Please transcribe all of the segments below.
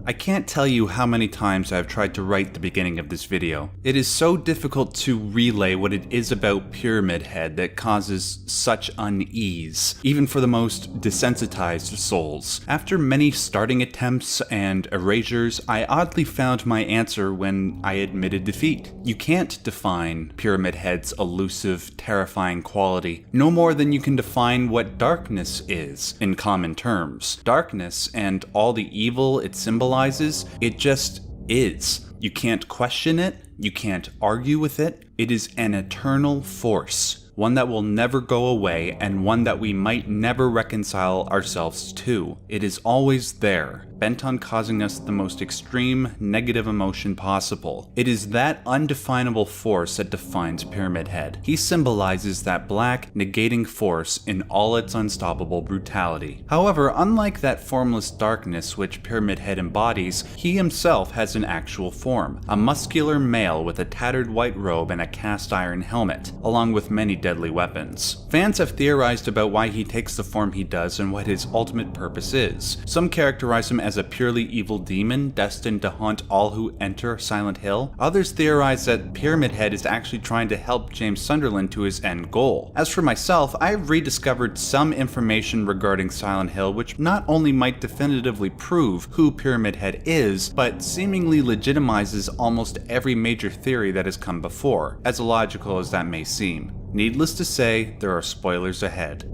I can't tell you how many times I've tried to write the beginning of this video. It is so difficult to relay what it is about Pyramid Head that causes such unease, even for the most desensitized souls. After many starting attempts and erasures, I oddly found my answer when I admitted defeat. You can't define Pyramid Head's elusive, terrifying quality, no more than you can define what darkness is in common terms. Darkness and all the evil it symbolizes, it just is. You can't question it, you can't argue with it. It is an eternal force, one that will never go away and one that we might never reconcile ourselves to. It is always there, bent on causing us the most extreme negative emotion possible. It is that undefinable force that defines Pyramid Head. He symbolizes that black, negating force in all its unstoppable brutality. However, unlike that formless darkness which Pyramid Head embodies, he himself has an actual form, a muscular male with a tattered white robe and a cast iron helmet, along with many deadly weapons. Fans have theorized about why he takes the form he does and what his ultimate purpose is. Some characterize him as a purely evil demon destined to haunt all who enter Silent Hill. Others theorize that Pyramid Head is actually trying to help James Sunderland to his end goal. As for myself, I've rediscovered some information regarding Silent Hill which not only might definitively prove who Pyramid Head is, but seemingly legitimizes almost every major theory that has come before, as illogical as that may seem. Needless to say, there are spoilers ahead.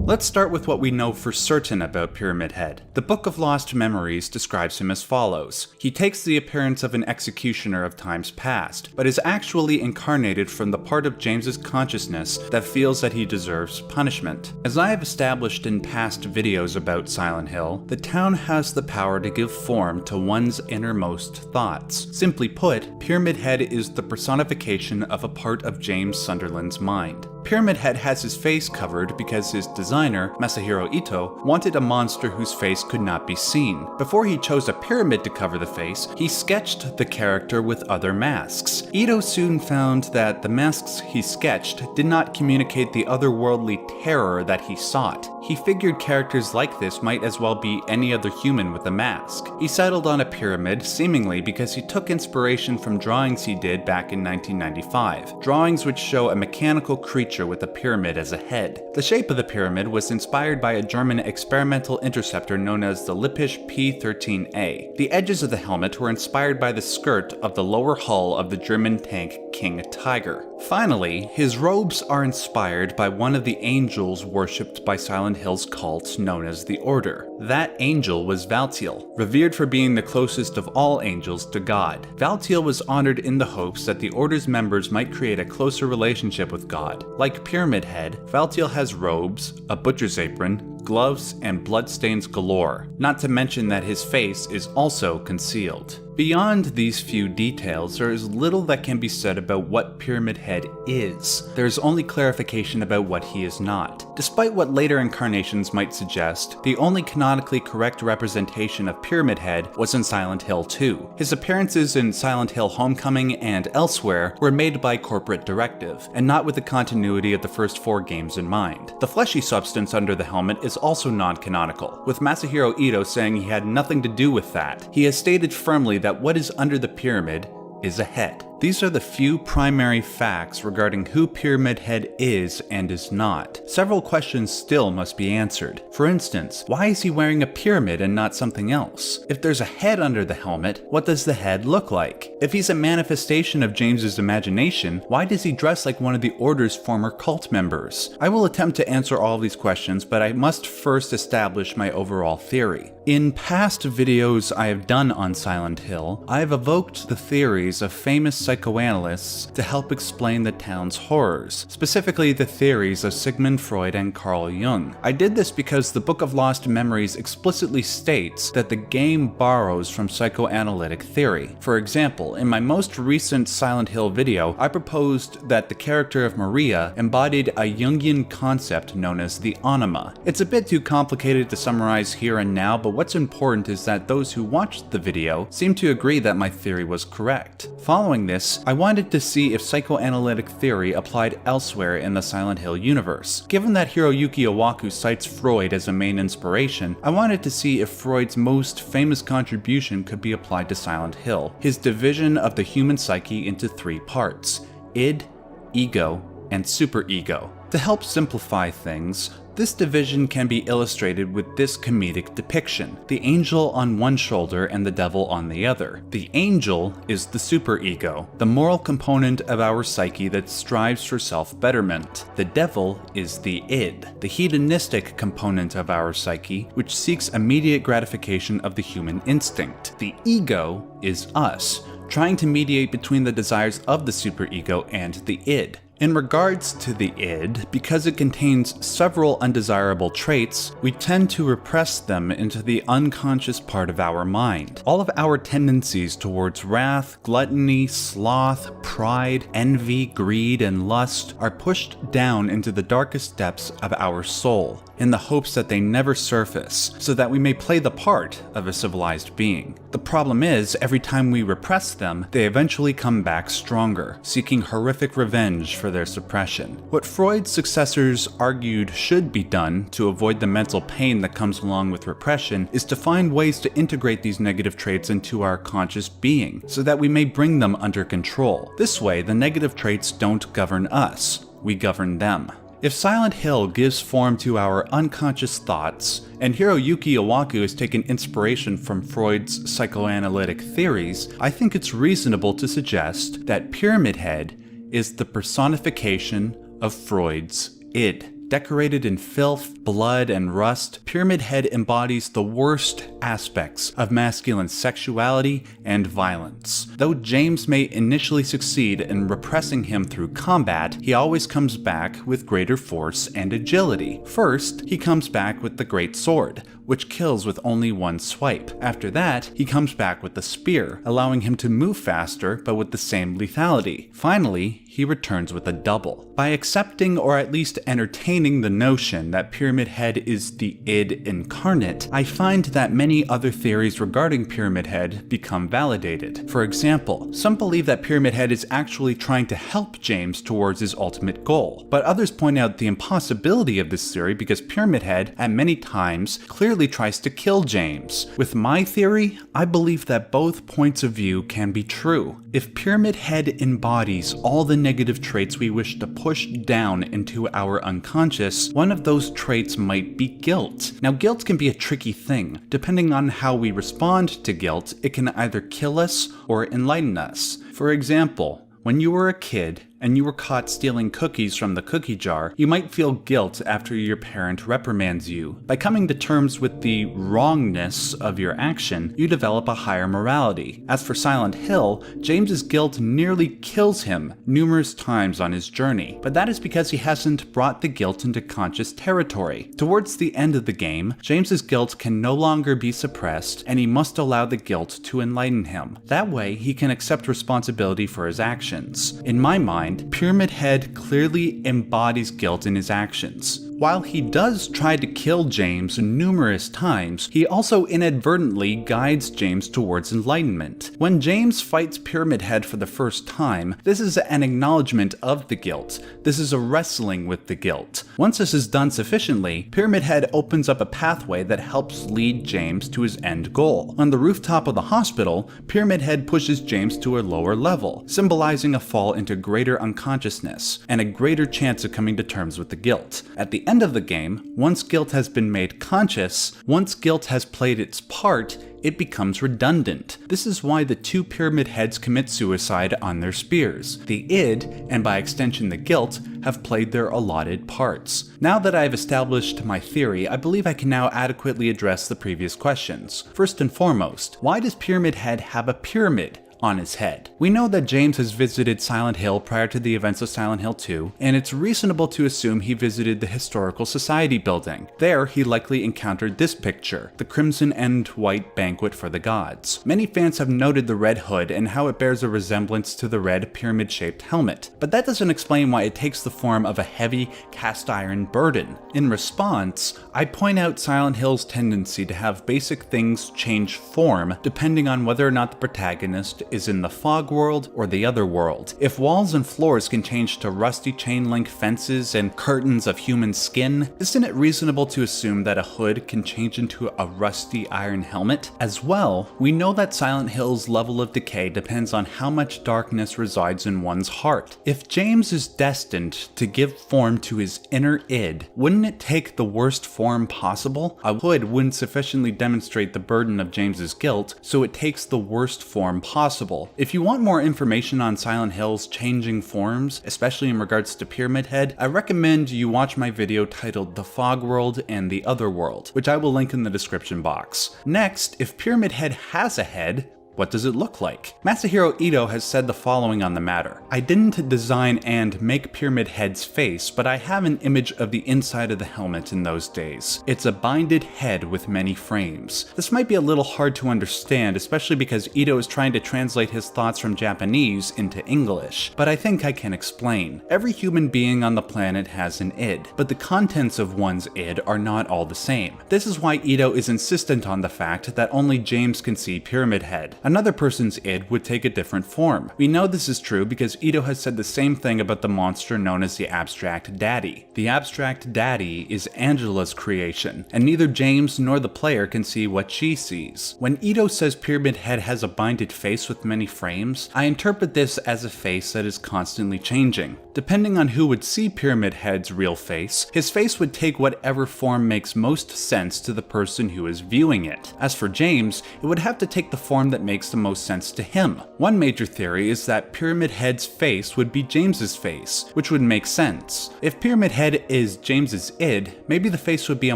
Let's start with what we know for certain about Pyramid Head. The Book of Lost Memories describes him as follows. He takes the appearance of an executioner of times past, but is actually incarnated from the part of James's consciousness that feels that he deserves punishment. As I have established in past videos about Silent Hill, the town has the power to give form to one's innermost thoughts. Simply put, Pyramid Head is the personification of a part of James Sunderland's mind. Pyramid Head has his face covered because his designer, Masahiro Ito, wanted a monster whose face could not be seen. Before he chose a pyramid to cover the face, he sketched the character with other masks. Ito soon found that the masks he sketched did not communicate the otherworldly terror that he sought. He figured characters like this might as well be any other human with a mask. He settled on a pyramid, seemingly because he took inspiration from drawings he did back in 1995. Drawings which show a mechanical creature with a pyramid as a head. The shape of the pyramid was inspired by a German experimental interceptor known as the Lippisch P-13A. The edges of the helmet were inspired by the skirt of the lower hull of the German tank King Tiger. Finally, his robes are inspired by one of the angels worshipped by Silent Hill's cult known as the Order. That angel was Valtiel, revered for being the closest of all angels to God. Valtiel was honored in the hopes that the Order's members might create a closer relationship with God. Like Pyramid Head, Valtiel has robes, a butcher's apron, gloves, and bloodstains galore, not to mention that his face is also concealed. Beyond these few details, there is little that can be said about what Pyramid Head is. There is only clarification about what he is not. Despite what later incarnations might suggest, the only canonically correct representation of Pyramid Head was in Silent Hill 2. His appearances in Silent Hill Homecoming and elsewhere were made by corporate directive, and not with the continuity of the first 4 games in mind. The fleshy substance under the helmet is also non-canonical, with Masahiro Ito saying he had nothing to do with that. He has stated firmly that what is under the pyramid is a head. These are the few primary facts regarding who Pyramid Head is and is not. Several questions still must be answered. For instance, why is he wearing a pyramid and not something else? If there's a head under the helmet, what does the head look like? If he's a manifestation of James's imagination, why does he dress like one of the Order's former cult members? I will attempt to answer all of these questions, but I must first establish my overall theory. In past videos I have done on Silent Hill, I have evoked the theories of famous psychoanalysts to help explain the town's horrors, specifically the theories of Sigmund Freud and Carl Jung. I did this because the Book of Lost Memories explicitly states that the game borrows from psychoanalytic theory. For example, in my most recent Silent Hill video, I proposed that the character of Maria embodied a Jungian concept known as the anima. It's a bit too complicated to summarize here and now, but what's important is that those who watched the video seem to agree that my theory was correct. Following this, this, I wanted to see if psychoanalytic theory applied elsewhere in the Silent Hill universe. Given that Hiroyuki Iwaku cites Freud as a main inspiration, I wanted to see if Freud's most famous contribution could be applied to Silent Hill, his division of the human psyche into three parts: id, ego, and superego. To help simplify things, this division can be illustrated with this comedic depiction: the angel on one shoulder and the devil on the other. The angel is the superego, the moral component of our psyche that strives for self-betterment. The devil is the id, the hedonistic component of our psyche, which seeks immediate gratification of the human instinct. The ego is us, trying to mediate between the desires of the superego and the id. In regards to the id, because it contains several undesirable traits, we tend to repress them into the unconscious part of our mind. All of our tendencies towards wrath, gluttony, sloth, pride, envy, greed, and lust are pushed down into the darkest depths of our soul, in the hopes that they never surface, so that we may play the part of a civilized being. The problem is, every time we repress them, they eventually come back stronger, seeking horrific revenge for their suppression. What Freud's successors argued should be done to avoid the mental pain that comes along with repression is to find ways to integrate these negative traits into our conscious being, so that we may bring them under control. This way, the negative traits don't govern us, we govern them. If Silent Hill gives form to our unconscious thoughts, and Hiroyuki Iwaku has taken inspiration from Freud's psychoanalytic theories, I think it's reasonable to suggest that Pyramid Head is the personification of Freud's id. Decorated in filth, blood, and rust, Pyramid Head embodies the worst aspects of masculine sexuality and violence. Though James may initially succeed in repressing him through combat, he always comes back with greater force and agility. First, he comes back with the Great Sword, which kills with only one swipe. After that, he comes back with the spear, allowing him to move faster but with the same lethality. Finally, he returns with a double. By accepting or at least entertaining the notion that Pyramid Head is the id incarnate, I find that many other theories regarding Pyramid Head become validated. For example, some believe that Pyramid Head is actually trying to help James towards his ultimate goal, but others point out the impossibility of this theory because Pyramid Head, at many times, clearly tries to kill James. With my theory, I believe that both points of view can be true. If Pyramid Head embodies all the negative traits we wish to push down into our unconscious, one of those traits might be guilt. Now, guilt can be a tricky thing. Depending on how we respond to guilt, it can either kill us or enlighten us. For example, when you were a kid and you were caught stealing cookies from the cookie jar, you might feel guilt after your parent reprimands you. By coming to terms with the wrongness of your action, you develop a higher morality. As for Silent Hill, James's guilt nearly kills him numerous times on his journey, but that is because he hasn't brought the guilt into conscious territory. Towards the end of the game, James's guilt can no longer be suppressed, and he must allow the guilt to enlighten him. That way, he can accept responsibility for his actions. In my mind, Pyramid Head clearly embodies guilt in his actions. While he does try to kill James numerous times, he also inadvertently guides James towards enlightenment. When James fights Pyramid Head for the first time, this is an acknowledgement of the guilt. This is a wrestling with the guilt. Once this is done sufficiently, Pyramid Head opens up a pathway that helps lead James to his end goal. On the rooftop of the hospital, Pyramid Head pushes James to a lower level, symbolizing a fall into greater unconsciousness and a greater chance of coming to terms with the guilt. At the end of the game, once guilt has been made conscious, once guilt has played its part, it becomes redundant. This is why the two Pyramid Heads commit suicide on their spears. The id, and by extension the guilt, have played their allotted parts. Now that I have established my theory, I believe I can now adequately address the previous questions. First and foremost, why does Pyramid Head have a pyramid on his head? We know that James has visited Silent Hill prior to the events of Silent Hill 2, and it's reasonable to assume he visited the Historical Society building. There, he likely encountered this picture, the Crimson and White Banquet for the Gods. Many fans have noted the red hood and how it bears a resemblance to the red pyramid-shaped helmet, but that doesn't explain why it takes the form of a heavy cast iron burden. In response, I point out Silent Hill's tendency to have basic things change form depending on whether or not the protagonist is in the fog world or the other world. If walls and floors can change to rusty chain link fences and curtains of human skin, isn't it reasonable to assume that a hood can change into a rusty iron helmet? As well, we know that Silent Hill's level of decay depends on how much darkness resides in one's heart. If James is destined to give form to his inner id, wouldn't it take the worst form possible? A hood wouldn't sufficiently demonstrate the burden of James's guilt, so it takes the worst form possible. If you want more information on Silent Hill's changing forms, especially in regards to Pyramid Head, I recommend you watch my video titled The Fog World and the Other World, which I will link in the description box. Next, if Pyramid Head has a head, what does it look like? Masahiro Ito has said the following on the matter. I didn't design and make Pyramid Head's face, but I have an image of the inside of the helmet in those days. It's a binded head with many frames. This might be a little hard to understand, especially because Ito is trying to translate his thoughts from Japanese into English, but I think I can explain. Every human being on the planet has an id, but the contents of one's id are not all the same. This is why Ito is insistent on the fact that only James can see Pyramid Head. Another person's id would take a different form. We know this is true because Ito has said the same thing about the monster known as the Abstract Daddy. The Abstract Daddy is Angela's creation, and neither James nor the player can see what she sees. When Ito says Pyramid Head has a binded face with many frames, I interpret this as a face that is constantly changing. Depending on who would see Pyramid Head's real face, his face would take whatever form makes most sense to the person who is viewing it. As for James, it would have to take the form that makes the most sense to him. One major theory is that Pyramid Head's face would be James's face, which would make sense. If Pyramid Head is James's id, maybe the face would be a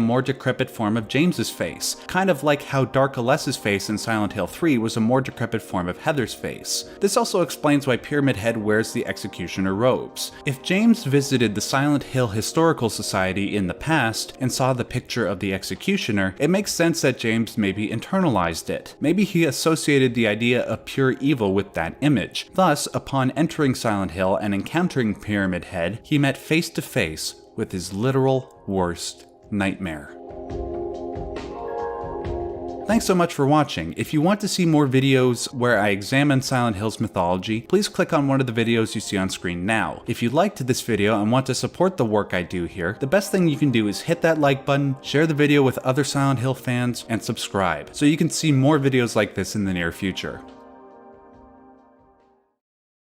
more decrepit form of James's face, kind of like how Dark Alessa's face in Silent Hill 3 was a more decrepit form of Heather's face. This also explains why Pyramid Head wears the executioner robes. If James visited the Silent Hill Historical Society in the past and saw the picture of the executioner, it makes sense that James maybe internalized it. Maybe he associated the idea of pure evil with that image. Thus, upon entering Silent Hill and encountering Pyramid Head, he met face to face with his literal worst nightmare. Thanks so much for watching. If you want to see more videos where I examine Silent Hill's mythology, please click on one of the videos you see on screen now. If you liked this video and want to support the work I do here, the best thing you can do is hit that like button, share the video with other Silent Hill fans, and subscribe so you can see more videos like this in the near future.